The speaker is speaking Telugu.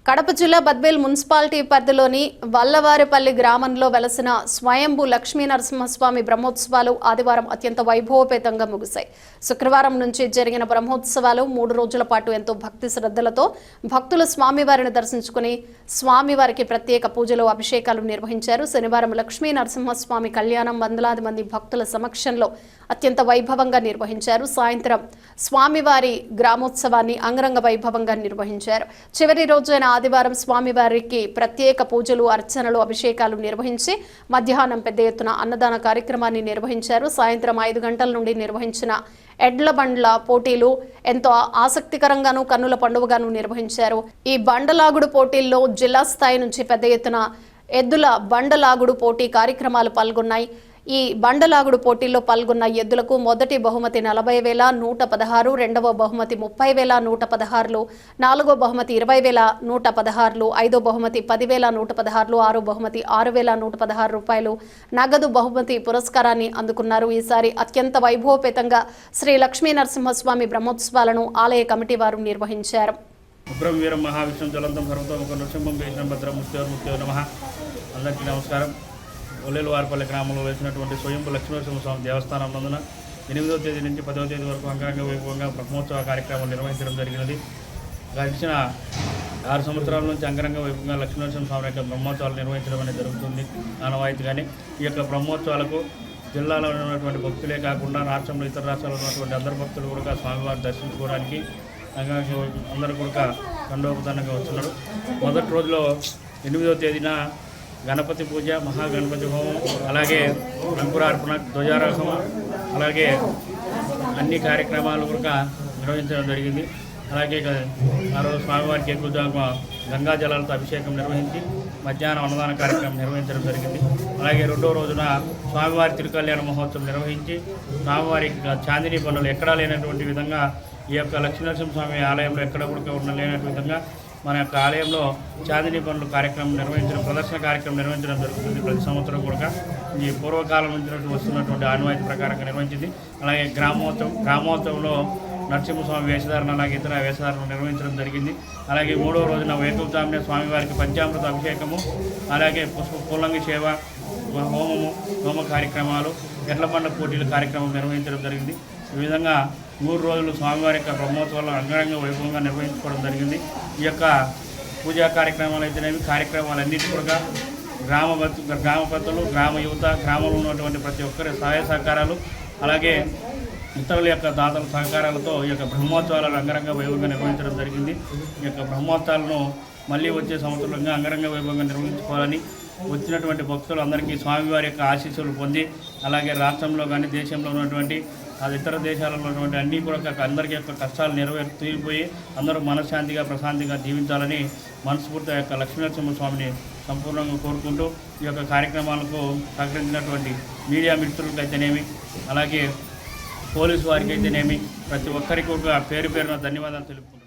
కడప జిల్లా బద్వేల్ మున్సిపాలిటీ పరిధిలోని వల్లవారిపల్లి గ్రామంలో వెలసిన స్వయంభూ లక్ష్మీ నరసింహస్వామి బ్రహ్మోత్సవాలు ఆదివారం అత్యంత వైభవపేతంగా ముగిశాయి. శుక్రవారం నుంచి జరిగిన బ్రహ్మోత్సవాలు 3 రోజుల పాటు ఎంతో భక్తి శ్రద్ధలతో భక్తులు స్వామివారిని దర్శించుకుని స్వామివారికి ప్రత్యేక పూజలు అభిషేకాలు నిర్వహించారు. శనివారం లక్ష్మీ నరసింహస్వామి కళ్యాణం వందలాది మంది భక్తుల సమక్షంలో అత్యంత వైభవంగా నిర్వహించారు. సాయంత్రం స్వామివారి గ్రామోత్సవాన్ని అంగరంగ వైభవంగా నిర్వహించారు. చివరి రోజైన ఆదివారం స్వామివారికి ప్రత్యేక పూజలు, అర్చనలు, అభిషేకాలు నిర్వహించి మధ్యాహ్నం పెద్ద ఎత్తున అన్నదాన కార్యక్రమాన్ని నిర్వహించారు. సాయంత్రం 5 గంటల నుండి నిర్వహించిన ఎడ్ల బండ్ల పోటీలు ఎంతో ఆసక్తికరంగాను కన్నుల పండుగగాను నిర్వహించారు. ఈ బండలాగుడు పోటీల్లో జిల్లా స్థాయి నుంచి పెద్ద ఎత్తున ఎద్దుల బండలాగుడు పోటీ కార్యక్రమాలు పాల్గొన్నాయి. ఈ బండలాగుడు పోటీల్లో పాల్గొన్న ఎద్దులకు మొదటి బహుమతి 40,116, రెండవ బహుమతి 30,116, నాలుగో బహుమతి 20,116, ఐదో బహుమతి 10,116, ఆరో బహుమతి 6,116 రూపాయలు నగదు బహుమతి పురస్కారాన్ని అందుకున్నారు. ఈసారి అత్యంత వైభవపేతంగా శ్రీ లక్ష్మీ నరసింహస్వామి బ్రహ్మోత్సవాలను ఆలయ కమిటీ వారు నిర్వహించారు. వీరం మహావిష్ణు జలంతం సర్వతోముఖ నృసింహం వేసిన భద్రముత్యో నమః. అందరికీ నమస్కారం. వల్లవారిపల్లి గ్రామంలో వేసినటువంటి స్వయంభూ లక్ష్మీనరసింహస్వామి దేవస్థానం నందున 8వ తేదీ నుంచి 10వ తేదీ వరకు అంగరంగ వైభవంగా బ్రహ్మోత్సవ కార్యక్రమం నిర్వహించడం జరిగినది. గడిచిన 6 సంవత్సరాల నుంచి అంగరంగ వైభవంగా లక్ష్మీనరసింహస్వామి యొక్క బ్రహ్మోత్సవాలు నిర్వహించడం అనేది జరుగుతుంది ఆనవాయితీగానే. ఈ యొక్క బ్రహ్మోత్సవాలకు జిల్లాలో ఉన్నటువంటి భక్తులే కాకుండా రాష్ట్రంలో ఇతర రాష్ట్రాల్లో ఉన్నటువంటి అందరు భక్తులు కూడా స్వామివారిని దర్శించుకోవడానికి అందరూ కూడా దండోపదండంగా వస్తున్నారు. మొదటి రోజులో 8వ తేదీన గణపతి పూజ, మహాగణపతి హోమం, అలాగే అంకురార్పణ, ధ్వజారోహణం, అలాగే అన్ని కార్యక్రమాలు కూడా నిర్వహించడం జరిగింది. అలాగే ఆ రోజు స్వామివారికి ఎక్కువ గంగా జలాలతో అభిషేకం నిర్వహించి మధ్యాహ్నం అన్నదాన కార్యక్రమం నిర్వహించడం జరిగింది. అలాగే 2వ రోజున స్వామివారి తిరుకల్యాణ మహోత్సవం నిర్వహించి స్వామివారి చాందినీ పనులు ఎక్కడా లేనటువంటి విధంగా ఈ యొక్క లక్ష్మీనరసింహస్వామి ఆలయంలో ఎక్కడ కూడా ఉండలేనటువంటి విధంగా మన యొక్క ఆలయంలో చాందినీ పనులు కార్యక్రమం నిర్వహించడం, ప్రదర్శన కార్యక్రమం నిర్వహించడం జరుగుతుంది. ప్రతి సంవత్సరం కూడా ఈ పూర్వకాలం నుంచి వస్తున్నటువంటి ఆనవాయితీ ప్రకారంగా నిర్వహించింది. అలాగే గ్రామోత్సవంలో నరసింహస్వామి వేషధారణ, అలాగే ఇతర వేషధారణ నిర్వహించడం జరిగింది. అలాగే 3వ రోజున వేకువజామునే స్వామివారికి పంచామృత అభిషేకము, అలాగే పూలంగి సేవ, హోమ కార్యక్రమాలు, ఎడ్ల పండుగ పోటీల కార్యక్రమం నిర్వహించడం జరిగింది. ఈ విధంగా 3 రోజులు స్వామివారి యొక్క బ్రహ్మోత్సవాలు అంగరంగ వైభవంగా నిర్వహించుకోవడం జరిగింది. ఈ యొక్క పూజా కార్యక్రమాలు అయితేనేవి కార్యక్రమాలన్నిటి కూడా గ్రామ పెద్దలు, గ్రామ యువత, గ్రామంలో ఉన్నటువంటి ప్రతి ఒక్కరి సహాయ సహకారాలు, అలాగే ఇతరుల యొక్క దాతల సహకారాలతో ఈ యొక్క బ్రహ్మోత్సవాలను అంగరంగ వైభవంగా నిర్వహించడం జరిగింది. ఈ యొక్క బ్రహ్మోత్సవాలను మళ్ళీ వచ్చే సంవత్సరంలో అంగరంగ వైభవంగా నిర్వహించుకోవాలని వచ్చినటువంటి భక్తులు అందరికీ స్వామివారి యొక్క ఆశీస్సులు పొంది, అలాగే రాష్ట్రంలో కానీ దేశంలో ఉన్నటువంటి ఇతర దేశాలలో ఉన్నటువంటి అన్నీ కూడా అందరికీ యొక్క కష్టాలు తీరిపోయి అందరూ మనశ్శాంతిగా ప్రశాంతిగా జీవించాలని మనస్ఫూర్తిగా యొక్క లక్ష్మీనరసింహస్వామిని సంపూర్ణంగా కోరుకుంటూ ఈ యొక్క కార్యక్రమాలకు సహకరించినటువంటి మీడియా మిత్రులకు అయితేనేమి, అలాగే పోలీసు వారికి అయితేనేమి, ప్రతి ఒక్కరికి ఒక పేరు పేరున ధన్యవాదాలు తెలుపుకుంటున్నాను.